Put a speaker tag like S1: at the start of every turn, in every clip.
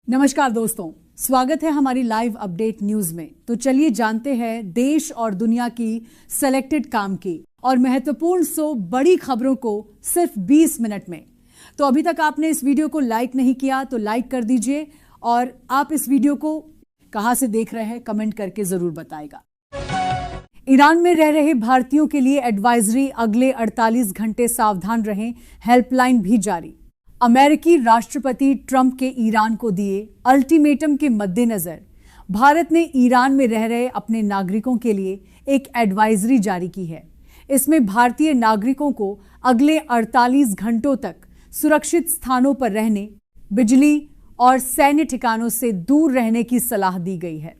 S1: नमस्कार दोस्तों, स्वागत है हमारी लाइव अपडेट न्यूज में। तो चलिए जानते हैं देश और दुनिया की सेलेक्टेड काम की और महत्वपूर्ण 100 बड़ी खबरों को सिर्फ 20 मिनट में। तो अभी तक आपने इस वीडियो को लाइक नहीं किया तो लाइक कर दीजिए और आप इस वीडियो को कहां से देख रहे हैं कमेंट करके जरूर बताएगा। ईरान में रह रहे भारतीयों के लिए एडवाइजरी, अगले 48 घंटे सावधान रहें, हेल्पलाइन भी जारी। अमेरिकी राष्ट्रपति ट्रंप के ईरान को दिए अल्टीमेटम के मद्देनजर भारत ने ईरान में रह रहे अपने नागरिकों के लिए एक एडवाइजरी जारी की है। इसमें भारतीय नागरिकों को अगले 48 घंटों तक सुरक्षित स्थानों पर रहने, बिजली और सैन्य ठिकानों से दूर रहने की सलाह दी गई है।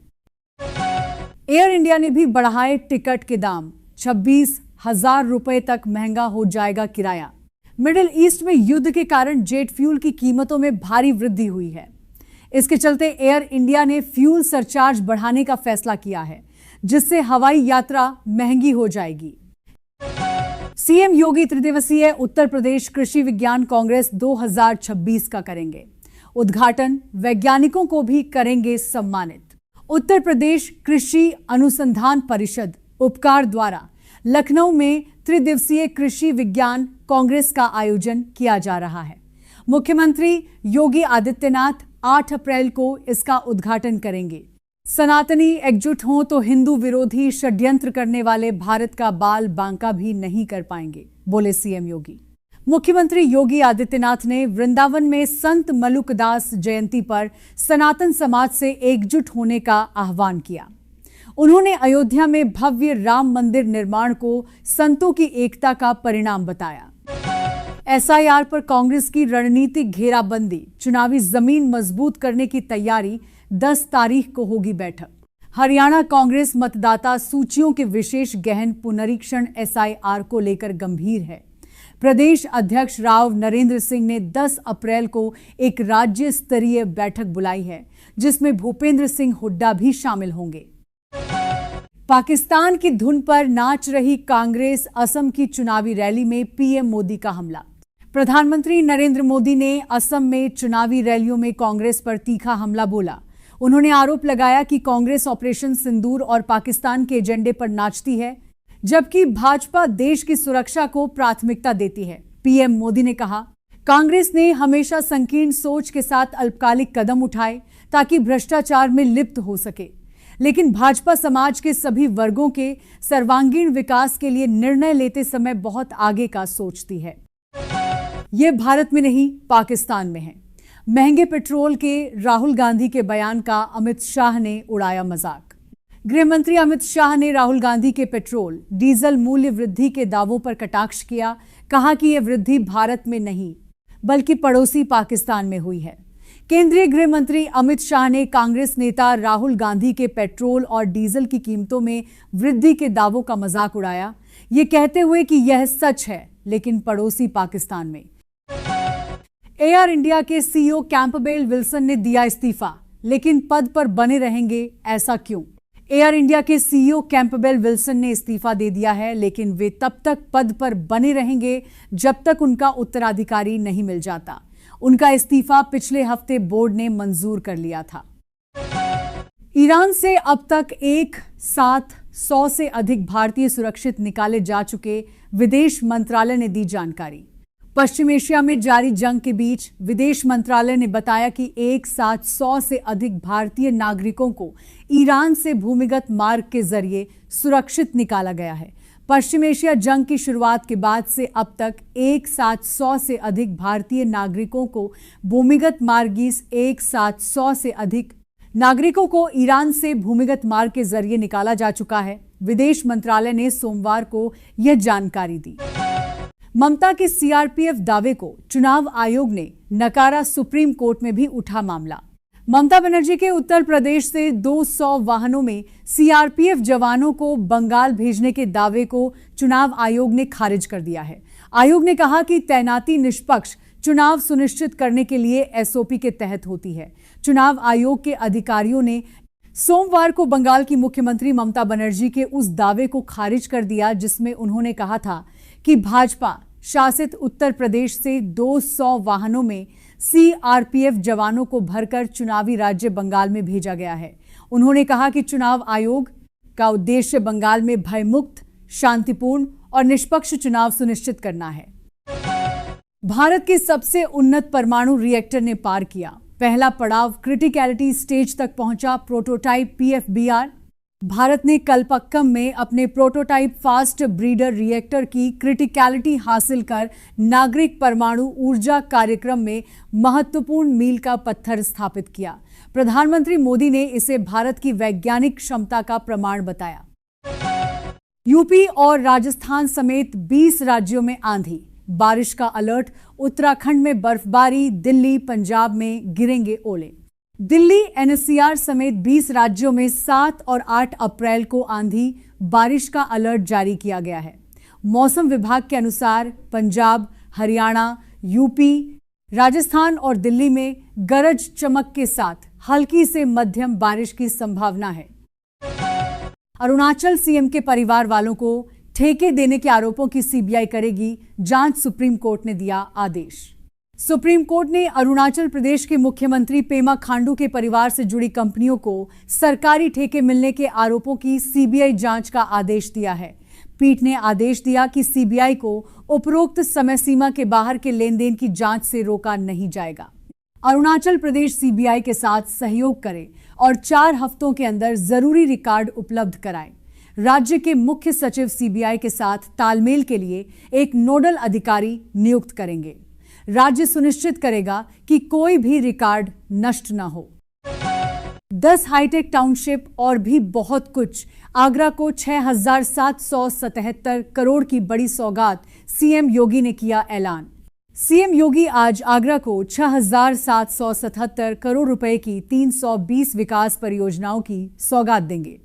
S1: एयर इंडिया ने भी बढ़ाए टिकट के दाम, 26,000 रुपए तक महंगा हो जाएगा किराया। मिडिल ईस्ट में युद्ध के कारण जेट फ्यूल की कीमतों में भारी वृद्धि हुई है। इसके चलते एयर इंडिया ने फ्यूल सरचार्ज बढ़ाने का फैसला किया है, जिससे हवाई यात्रा महंगी हो जाएगी। सीएम योगी त्रिदिवसीय उत्तर प्रदेश कृषि विज्ञान कांग्रेस 2026 का करेंगे उद्घाटन, वैज्ञानिकों को भी करेंगे सम्मानित। उत्तर प्रदेश कृषि अनुसंधान परिषद उपकार द्वारा लखनऊ में त्रिदिवसीय कृषि विज्ञान कांग्रेस का आयोजन किया जा रहा है। मुख्यमंत्री योगी आदित्यनाथ 8 अप्रैल को इसका उद्घाटन करेंगे। सनातनी एकजुट हों तो हिंदू विरोधी षड्यंत्र करने वाले भारत का बाल बांका भी नहीं कर पाएंगे, बोले सीएम योगी। मुख्यमंत्री योगी आदित्यनाथ ने वृंदावन में संत मलुकदास जयंती पर सनातन समाज से एकजुट होने का आह्वान किया। उन्होंने अयोध्या में भव्य राम मंदिर निर्माण को संतों की एकता का परिणाम बताया। एसआईआर पर कांग्रेस की रणनीतिक घेराबंदी, चुनावी जमीन मजबूत करने की तैयारी, 10 तारीख को होगी बैठक। हरियाणा कांग्रेस मतदाता सूचियों के विशेष गहन पुनरीक्षण एसआईआर को लेकर गंभीर है। प्रदेश अध्यक्ष राव नरेंद्र सिंह ने 10 अप्रैल को एक राज्य स्तरीय बैठक बुलाई है, जिसमें भूपेंद्र सिंह हुड्डा भी शामिल होंगे। पाकिस्तान की धुन पर नाच रही कांग्रेस, असम की चुनावी रैली में पीएम मोदी का हमला। प्रधानमंत्री नरेंद्र मोदी ने असम में चुनावी रैलियों में कांग्रेस पर तीखा हमला बोला। उन्होंने आरोप लगाया कि कांग्रेस ऑपरेशन सिंदूर और पाकिस्तान के एजेंडे पर नाचती है, जबकि भाजपा देश की सुरक्षा को प्राथमिकता देती है। पीएम मोदी ने कहा, कांग्रेस ने हमेशा संकीर्ण सोच के साथ अल्पकालिक कदम उठाए ताकि भ्रष्टाचार में लिप्त हो सके, लेकिन भाजपा समाज के सभी वर्गों के सर्वांगीण विकास के लिए निर्णय लेते समय बहुत आगे का सोचती है। यह भारत में नहीं, पाकिस्तान में है। महंगे पेट्रोल के राहुल गांधी के बयान का अमित शाह ने उड़ाया मजाक। गृह मंत्री अमित शाह ने राहुल गांधी के पेट्रोल डीजल मूल्य वृद्धि के दावों पर कटाक्ष किया। कहा कि यह वृद्धि भारत में नहीं बल्कि पड़ोसी पाकिस्तान में हुई है। केंद्रीय गृह मंत्री अमित शाह ने कांग्रेस नेता राहुल गांधी के पेट्रोल और डीजल की कीमतों में वृद्धि के दावों का मजाक उड़ाया, ये कहते हुए कि यह सच है लेकिन पड़ोसी पाकिस्तान में। एयर इंडिया के सीईओ कैंपबेल विल्सन ने दिया इस्तीफा, लेकिन पद पर बने रहेंगे, ऐसा क्यों? एयर इंडिया के सीईओ कैंपबेल विल्सन ने इस्तीफा दे दिया है, लेकिन वे तब तक पद पर बने रहेंगे जब तक उनका उत्तराधिकारी नहीं मिल जाता। उनका इस्तीफा पिछले हफ्ते बोर्ड ने मंजूर कर लिया था। ईरान से अब तक एक साथ 100 से अधिक भारतीय सुरक्षित निकाले जा चुके, विदेश मंत्रालय ने दी जानकारी। पश्चिम एशिया में जारी जंग के बीच विदेश मंत्रालय ने बताया कि एक साथ 100 से अधिक भारतीय नागरिकों को ईरान से भूमिगत मार्ग के जरिए सुरक्षित निकाला गया है। पश्चिम एशिया जंग की शुरुआत के बाद से अब तक एक साथ 100 से अधिक भारतीय नागरिकों को भूमिगत मार्गी एक साथ 100 से अधिक नागरिकों को ईरान से भूमिगत मार्ग के जरिए निकाला जा चुका है। विदेश मंत्रालय ने सोमवार को यह जानकारी दी। ममता के सीआरपीएफ दावे को चुनाव आयोग ने नकारा, सुप्रीम कोर्ट में भी उठा मामला। ममता बनर्जी के उत्तर प्रदेश से 200 वाहनों में सीआरपीएफ जवानों को बंगाल भेजने के दावे को चुनाव आयोग ने खारिज कर दिया है। आयोग ने कहा कि तैनाती निष्पक्ष चुनाव सुनिश्चित करने के लिए एसओपी के तहत होती है। चुनाव आयोग के अधिकारियों ने सोमवार को बंगाल की मुख्यमंत्री ममता बनर्जी के उस दावे को खारिज कर दिया, जिसमें उन्होंने कहा था कि भाजपा शासित उत्तर प्रदेश से 200 वाहनों में सीआरपीएफ जवानों को भरकर चुनावी राज्य बंगाल में भेजा गया है। उन्होंने कहा कि चुनाव आयोग का उद्देश्य बंगाल में भयमुक्त, शांतिपूर्ण और निष्पक्ष चुनाव सुनिश्चित करना है। भारत के सबसे उन्नत परमाणु रिएक्टर ने पार किया। पहला पड़ाव क्रिटिकलिटी स्टेज तक पहुंचा प्रोटोटाइप पीएफबीआर। भारत ने कलपक्कम में अपने प्रोटोटाइप फास्ट ब्रीडर रिएक्टर की क्रिटिकलिटी हासिल कर नागरिक परमाणु ऊर्जा कार्यक्रम में महत्वपूर्ण मील का पत्थर स्थापित किया। प्रधानमंत्री मोदी ने इसे भारत की वैज्ञानिक क्षमता का प्रमाण बताया। यूपी और राजस्थान समेत 20 राज्यों में आंधी, बारिश का अलर्ट। उत्तराखंड में बर्फबारी, दिल्ली, पंजाब में गिरेंगे ओले। दिल्ली, एनसीआर समेत 20 राज्यों में 7 और 8 अप्रैल को आंधी, बारिश का अलर्ट जारी किया गया है। मौसम विभाग के अनुसार पंजाब, हरियाणा, यूपी, राजस्थान और दिल्ली में गरज चमक के साथ हल्की से मध्यम बारिश की संभावना है। अरुणाचल सीएम के परिवार वालों को ठेके देने के आरोपों की सीबीआई करेगी जांच, सुप्रीम कोर्ट ने दिया आदेश। सुप्रीम कोर्ट ने अरुणाचल प्रदेश के मुख्यमंत्री पेमा खांडू के परिवार से जुड़ी कंपनियों को सरकारी ठेके मिलने के आरोपों की सीबीआई जांच का आदेश दिया है। पीठ ने आदेश दिया कि सीबीआई को उपरोक्त समय सीमा के बाहर के लेन देन की जांच से रोका नहीं जाएगा। अरुणाचल प्रदेश सीबीआई के साथ सहयोग करे और 4 हफ्तों के अंदर जरूरी रिकॉर्ड उपलब्ध कराए। राज्य के मुख्य सचिव सीबीआई के साथ तालमेल के लिए एक नोडल अधिकारी नियुक्त करेंगे। राज्य सुनिश्चित करेगा कि कोई भी रिकॉर्ड नष्ट न हो। 10 हाईटेक टाउनशिप और भी बहुत कुछ। आगरा को 6,777 करोड़ की बड़ी सौगात, सीएम योगी ने किया ऐलान। सीएम योगी आज आगरा को 6,777 करोड़ रुपए की 320 विकास परियोजनाओं की सौगात देंगे।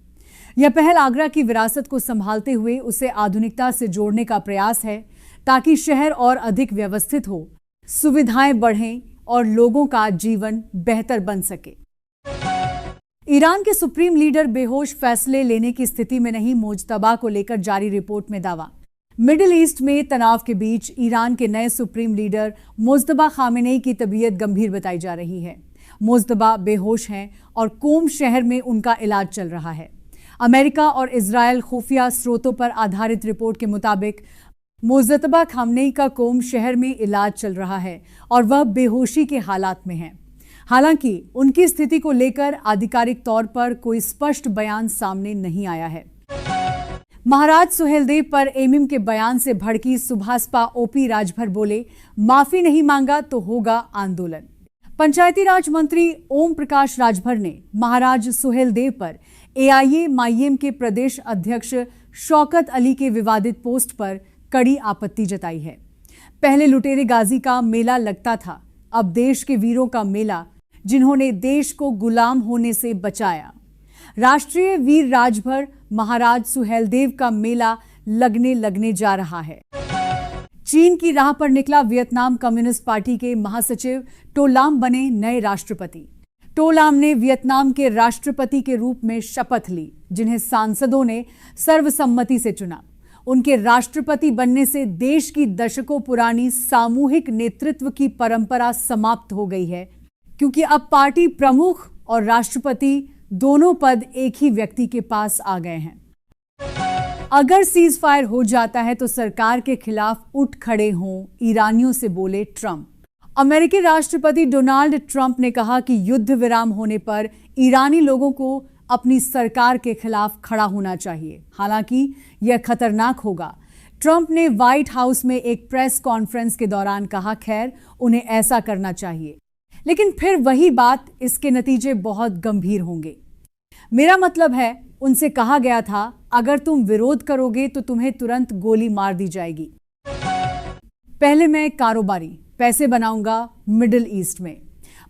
S1: यह पहल आगरा की विरासत को संभालते हुए उसे आधुनिकता से जोड़ने का प्रयास है, ताकि शहर और अधिक व्यवस्थित हो, सुविधाएं बढ़ें और लोगों का जीवन बेहतर बन सके। ईरान के सुप्रीम लीडर बेहोश, फैसले लेने की स्थिति में नहीं, मुज्तबा को लेकर जारी रिपोर्ट में दावा। मिडिल ईस्ट में तनाव के बीच ईरान के नए सुप्रीम लीडर मुज्तबा खामेनेई की तबीयत गंभीर बताई जा रही है। मुज्तबा बेहोश हैं और कोम शहर में उनका इलाज चल रहा है। अमेरिका और इजरायल खुफिया स्रोतों पर आधारित रिपोर्ट के मुताबिक मुज्तबा खामेनेई का कोम शहर में इलाज चल रहा है और वह बेहोशी के हालात में हैं। हालांकि उनकी स्थिति को लेकर आधिकारिक तौर पर कोई स्पष्ट बयान सामने नहीं आया है। महाराज सुहेलदेव पर एमिम के बयान से भड़की सुभाषपा ओपी राजभर बोले, माफी नहीं मांगा तो होगा आंदोलन। पंचायती राज मंत्री ओम प्रकाश राजभर ने महाराज सुहेलदेव पर एआईए-माईएम के प्रदेश अध्यक्ष शौकत अली के विवादित पोस्ट पर कड़ी आपत्ति जताई है। पहले लुटेरे गाजी का मेला लगता था, अब देश के वीरों का मेला, जिन्होंने देश को गुलाम होने से बचाया। राष्ट्रीय वीर राजभर महाराज सुहेलदेव का मेला लगने जा रहा है। चीन की राह पर निकला वियतनाम कम्युनिस्ट पार्टी के महासचिव टो लाम बने नए राष्ट्रपति। टो लाम ने वियतनाम के राष्ट्रपति के रूप में शपथ ली, जिन्हें सांसदों ने सर्वसम्मति से चुना। उनके राष्ट्रपति बनने से देश की दशकों पुरानी सामूहिक नेतृत्व की परंपरा समाप्त हो गई है, क्योंकि अब पार्टी प्रमुख और राष्ट्रपति दोनों पद एक ही व्यक्ति के पास आ गए हैं। अगर सीज फायर हो जाता है तो सरकार के खिलाफ उठ खड़े हों, ईरानियों से बोले ट्रंप। अमेरिकी राष्ट्रपति डोनाल्ड ट्रंप ने कहा कि युद्ध विराम होने पर ईरानी लोगों को अपनी सरकार के खिलाफ खड़ा होना चाहिए, हालांकि यह खतरनाक होगा। ट्रंप ने व्हाइट हाउस में एक प्रेस कॉन्फ्रेंस के दौरान कहा, खैर उन्हें ऐसा करना चाहिए, लेकिन फिर वही बात, इसके नतीजे बहुत गंभीर होंगे। मेरा मतलब है, उनसे कहा गया था, अगर तुम विरोध करोगे तो तुम्हें तुरंत गोली मार दी जाएगी। पहले मैं कारोबारी पैसे बनाऊंगा मिडिल ईस्ट में।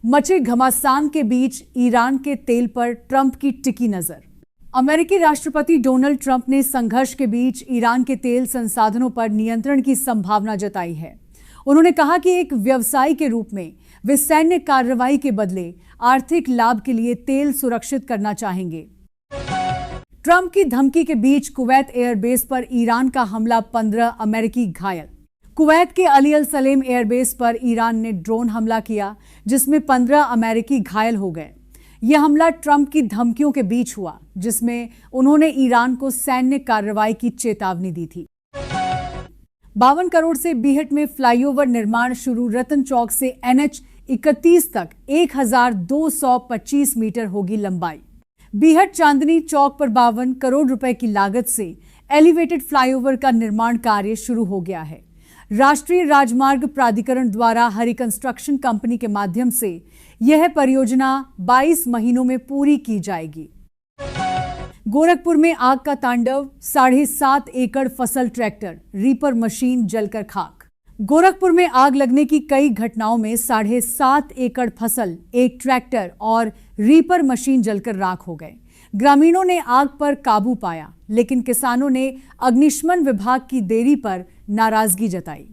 S1: मचे घमासान के बीच ईरान के तेल पर ट्रंप की टिकी नजर। अमेरिकी राष्ट्रपति डोनाल्ड ट्रंप ने संघर्ष के बीच ईरान के तेल संसाधनों पर नियंत्रण की संभावना जताई है। उन्होंने कहा कि एक व्यवसायी के रूप में वे सैन्य कार्रवाई के बदले आर्थिक लाभ के लिए तेल सुरक्षित करना चाहेंगे। ट्रंप की धमकी के बीच कुवैत एयरबेस पर ईरान का हमला, 15 अमेरिकी घायल। कुवैत के अली अल सलेम एयरबेस पर ईरान ने ड्रोन हमला किया, जिसमें 15 अमेरिकी घायल हो गए। यह हमला ट्रंप की धमकियों के बीच हुआ, जिसमें उन्होंने ईरान को सैन्य कार्रवाई की चेतावनी दी थी। 52 करोड़ से बीहट में फ्लाईओवर निर्माण शुरू। रतन चौक से NH 31 तक 1225 मीटर होगी लंबाई। बीहट चांदनी चौक पर 52 करोड़ रुपए की लागत से एलिवेटेड फ्लाईओवर का निर्माण कार्य शुरू हो गया है। राष्ट्रीय राजमार्ग प्राधिकरण द्वारा हरि कंस्ट्रक्शन कंपनी के माध्यम से यह परियोजना 22 महीनों में पूरी की जाएगी। गोरखपुर में आग का तांडव, 7.5 एकड़ फसल ट्रैक्टर, रीपर मशीन जलकर खाक। गोरखपुर में आग लगने की कई घटनाओं में 7.5 एकड़ फसल, एक ट्रैक्टर और रीपर मशीन जलकर राख हो गए। ग्रामीणों ने आग पर काबू पाया, लेकिन किसानों ने अग्निशमन विभाग की देरी पर नाराजगी जताई।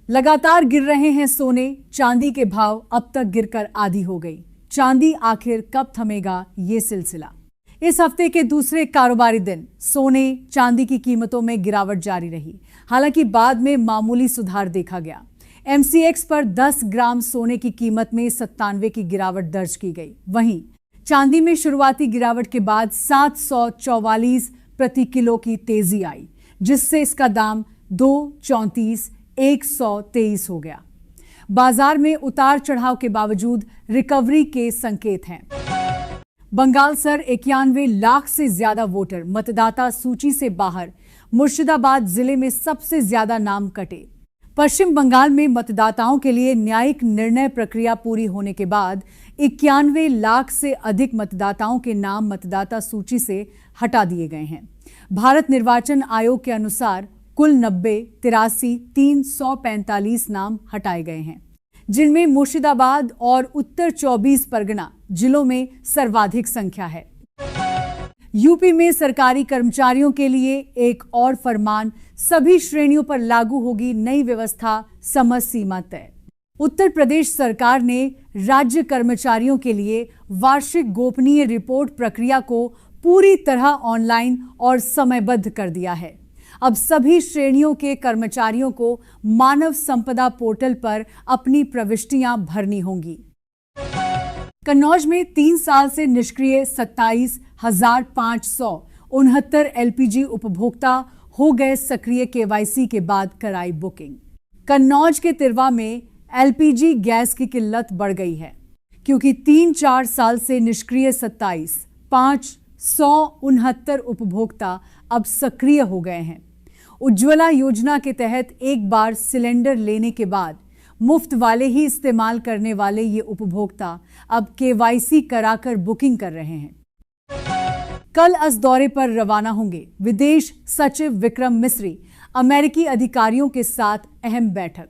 S1: लगातार गिर रहे हैं सोने चांदी के भाव, अब तक गिरकर आधी हो गई। चांदी आखिर कब थमेगा ये सिलसिला। इस हफ्ते के दूसरे कारोबारी दिन सोने चांदी की कीमतों में गिरावट जारी रही, हालांकि बाद में मामूली सुधार देखा गया। MCX पर 10 ग्राम सोने की कीमत में 97 की गिरावट दर्ज की गई। वहीं चांदी में शुरुआती गिरावट के बाद 744 प्रति किलो की तेजी आई, जिससे इसका दाम 234,123 हो गया। बाजार में उतार चढ़ाव के बावजूद रिकवरी के संकेत हैं। बंगाल सर 91 लाख से ज्यादा वोटर मतदाता सूची से बाहर। मुर्शिदाबाद जिले में सबसे ज्यादा नाम कटे। पश्चिम बंगाल में मतदाताओं के लिए न्यायिक निर्णय प्रक्रिया पूरी होने के बाद 91 लाख से अधिक मतदाताओं के नाम मतदाता सूची से हटा दिए गए हैं। भारत निर्वाचन आयोग के अनुसार कुल 345 नाम हटाए गए हैं, जिनमें मुर्शिदाबाद और उत्तर 24 परगना जिलों में सर्वाधिक संख्या है। यूपी में सरकारी कर्मचारियों के लिए एक और फरमान, सभी श्रेणियों पर लागू होगी नई व्यवस्था, समय सीमा तय। उत्तर प्रदेश सरकार ने राज्य कर्मचारियों के लिए वार्षिक गोपनीय रिपोर्ट प्रक्रिया को पूरी तरह ऑनलाइन और समयबद्ध कर दिया है। अब सभी श्रेणियों के कर्मचारियों को मानव संपदा पोर्टल पर अपनी प्रविष्टियां भरनी होंगी। कन्नौज में 3 साल से निष्क्रिय 27,569 LPG उपभोक्ता हो गए सक्रिय। KYC के बाद कराई बुकिंग। कन्नौज के तिरवा में LPG गैस की किल्लत बढ़ गई है, क्योंकि 3-4 साल से निष्क्रिय 27,569 उपभोक्ता अब सक्रिय हो गए हैं। उज्ज्वला योजना के तहत एक बार सिलेंडर लेने के बाद मुफ्त वाले ही इस्तेमाल करने वाले ये उपभोक्ता अब KYC कराकर बुकिंग कर रहे हैं। कल अस दौरे पर रवाना होंगे विदेश सचिव विक्रम मिस्री। अमेरिकी अधिकारियों के साथ अहम बैठक।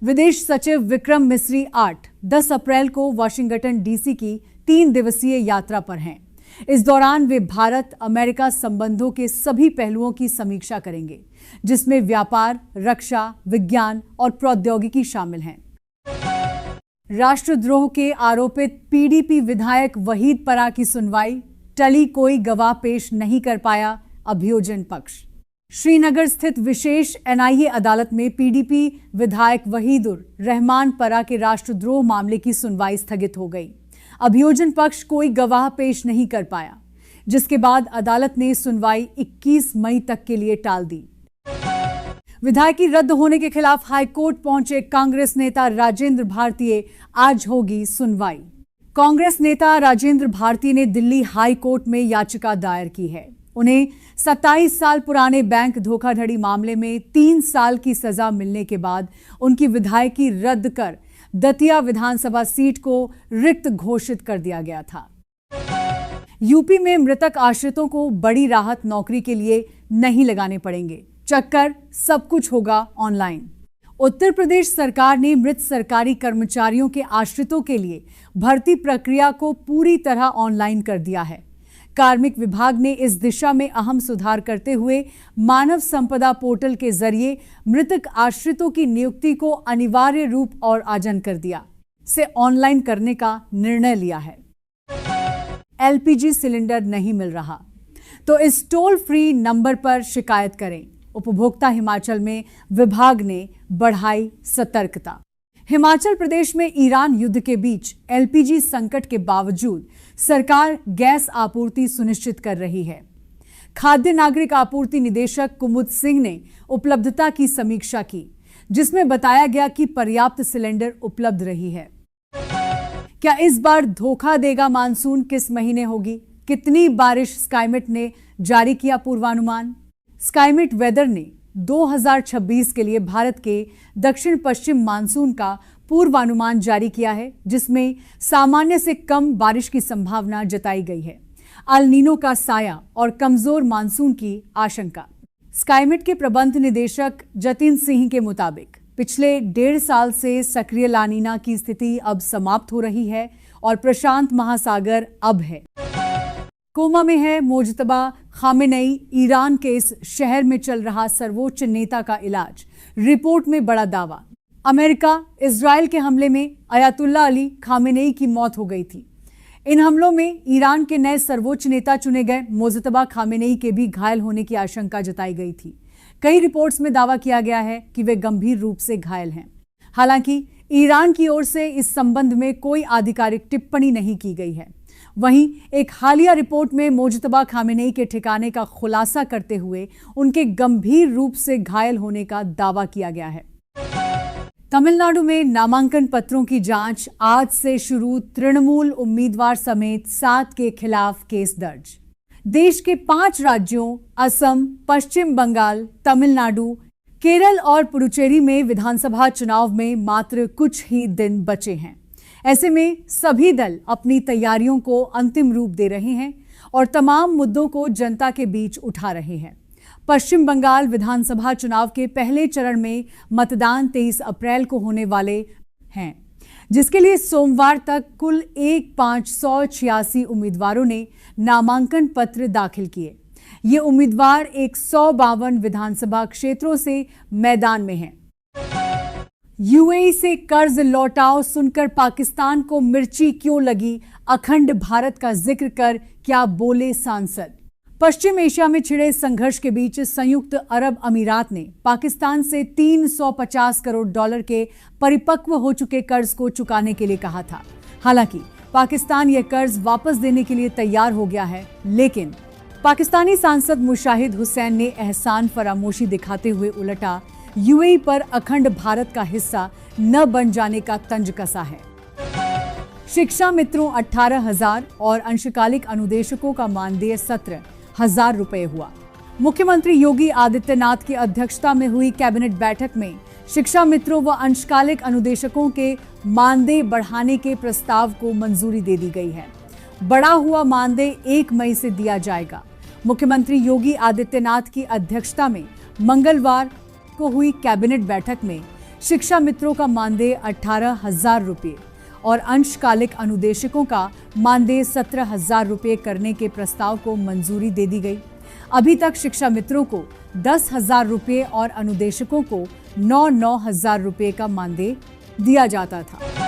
S1: विदेश सचिव विक्रम मिस्री 8-10 अप्रैल को वाशिंगटन DC की 3 दिवसीय यात्रा पर हैं। इस दौरान वे भारत अमेरिका संबंधों के सभी पहलुओं की समीक्षा करेंगे, जिसमें व्यापार, रक्षा, विज्ञान और प्रौद्योगिकी शामिल हैं। राष्ट्रद्रोह के आरोपित PDP विधायक वहीद परा की सुनवाई टली, कोई गवाह पेश नहीं कर पाया। अभियोजन पक्ष। श्रीनगर स्थित विशेष NIA अदालत में PDP विधायक वहीदुर रहमान परा के राष्ट्रद्रोह मामले की सुनवाई स्थगित हो गई। अभियोजन पक्ष कोई गवाह पेश नहीं कर पाया, जिसके बाद अदालत ने सुनवाई 21 मई तक के लिए टाल दी। विधायकी रद्द होने के खिलाफ हाईकोर्ट पहुंचे कांग्रेस नेता राजेंद्र भारतीय। आज होगी सुनवाई। कांग्रेस नेता राजेंद्र भारती ने दिल्ली हाई कोर्ट में याचिका दायर की है। उन्हें 27 साल पुराने बैंक धोखाधड़ी मामले में 3 साल की सजा मिलने के बाद उनकी विधायकी रद्द कर दतिया विधानसभा सीट को रिक्त घोषित कर दिया गया था। यूपी में मृतक आश्रितों को बड़ी राहत, नौकरी के लिए नहीं लगाने पड़ेंगे चक्कर, सब कुछ होगा ऑनलाइन। उत्तर प्रदेश सरकार ने मृत सरकारी कर्मचारियों के आश्रितों के लिए भर्ती प्रक्रिया को पूरी तरह ऑनलाइन कर दिया है। कार्मिक विभाग ने इस दिशा में अहम सुधार करते हुए मानव संपदा पोर्टल के जरिए मृतक आश्रितों की नियुक्ति को अनिवार्य रूप और आजन कर दिया से ऑनलाइन करने का निर्णय लिया है। LPG सिलेंडर नहीं मिल रहा तो इस टोल फ्री नंबर पर शिकायत करें। उपभोक्ता हिमाचल में विभाग ने बढ़ाई सतर्कता। हिमाचल प्रदेश में ईरान युद्ध के बीच एलपीजी संकट के बावजूद सरकार गैस आपूर्ति सुनिश्चित कर रही है। खाद्य नागरिक आपूर्ति निदेशक कुमुद सिंह ने उपलब्धता की समीक्षा की, जिसमें बताया गया कि पर्याप्त सिलेंडर उपलब्ध रही है। क्या इस बार धोखा देगा मानसून? किस महीने होगी? कितनी बारिश? स्काईमेट ने जारी किया पूर्वानुमान। स्काईमेट वेदर ने 2026 के लिए भारत के दक्षिण पश्चिम मानसून का पूर्वानुमान जारी किया है, जिसमें सामान्य से कम बारिश की संभावना जताई गई है। अल नीनो का साया और कमजोर मानसून की आशंका। स्काईमेट के प्रबंध निदेशक जतिन सिंह के मुताबिक पिछले 1.5 साल से सक्रिय लानीना की स्थिति अब समाप्त हो रही है और प्रशांत महासागर अब है। कोमा में है मुज्तबा खामेनेई। ईरान के इस शहर में चल रहा सर्वोच्च नेता का इलाज। रिपोर्ट में बड़ा दावा। अमेरिका इजराइल के हमले में अयातुल्ला अली खामेनेई की मौत हो गई थी। इन हमलों में ईरान के नए सर्वोच्च नेता चुने गए मुज्तबा खामेनेई के भी घायल होने की आशंका जताई गई थी। कई रिपोर्ट्स में दावा किया गया है कि वे गंभीर रूप से घायल हैं। हालांकि ईरान की ओर से इस संबंध में कोई आधिकारिक टिप्पणी नहीं की गई है। वहीं एक हालिया रिपोर्ट में मुज्तबा खामेनेई के ठिकाने का खुलासा करते हुए उनके गंभीर रूप से घायल होने का दावा किया गया है। तमिलनाडु में नामांकन पत्रों की जांच आज से शुरू। तृणमूल उम्मीदवार समेत 7 के खिलाफ केस दर्ज। देश के 5 राज्यों असम, पश्चिम बंगाल, तमिलनाडु, केरल और पुडुचेरी में विधानसभा चुनाव में मात्र कुछ ही दिन बचे हैं। ऐसे में सभी दल अपनी तैयारियों को अंतिम रूप दे रहे हैं और तमाम मुद्दों को जनता के बीच उठा रहे हैं। पश्चिम बंगाल विधानसभा चुनाव के पहले चरण में मतदान 23 अप्रैल को होने वाले हैं, जिसके लिए सोमवार तक कुल 1586 उम्मीदवारों ने नामांकन पत्र दाखिल किए। ये उम्मीदवार 152 विधानसभा क्षेत्रों से मैदान में हैं। यूएई से कर्ज लौटाओ सुनकर पाकिस्तान को मिर्ची क्यों लगी? अखंड भारत का जिक्र कर क्या बोले सांसद। पश्चिम एशिया में छिड़े संघर्ष के बीच संयुक्त अरब अमीरात ने पाकिस्तान से 350 करोड़ डॉलर के परिपक्व हो चुके कर्ज को चुकाने के लिए कहा था। हालांकि पाकिस्तान यह कर्ज वापस देने के लिए तैयार हो गया है, लेकिन पाकिस्तानी सांसद मुशाहिद हुसैन ने एहसान फरामोशी दिखाते हुए उलटा यूएई पर अखंड भारत का हिस्सा न बन जाने का तंज कसा है। शिक्षा मित्रों 18,000 और अंशकालिक अनुदेशकों का मानदेय 17,000 रुपए हुआ। मुख्यमंत्री योगी आदित्यनाथ की अध्यक्षता में हुई कैबिनेट बैठक में शिक्षा मित्रों व अंशकालिक अनुदेशकों के मानदेय बढ़ाने के प्रस्ताव को मंजूरी दे दी गई है। बढ़ा हुआ मानदेय 1 मई से दिया जाएगा। मुख्यमंत्री योगी आदित्यनाथ की अध्यक्षता में मंगलवार को हुई कैबिनेट बैठक में शिक्षा मित्रों का मानदेय 18,000 रुपये और अंशकालिक अनुदेशकों का मानदेय 17,000 रुपये करने के प्रस्ताव को मंजूरी दे दी गई। अभी तक शिक्षा मित्रों को 10,000 रुपये और अनुदेशकों को 9,000 रुपये का मानदेय दिया जाता था।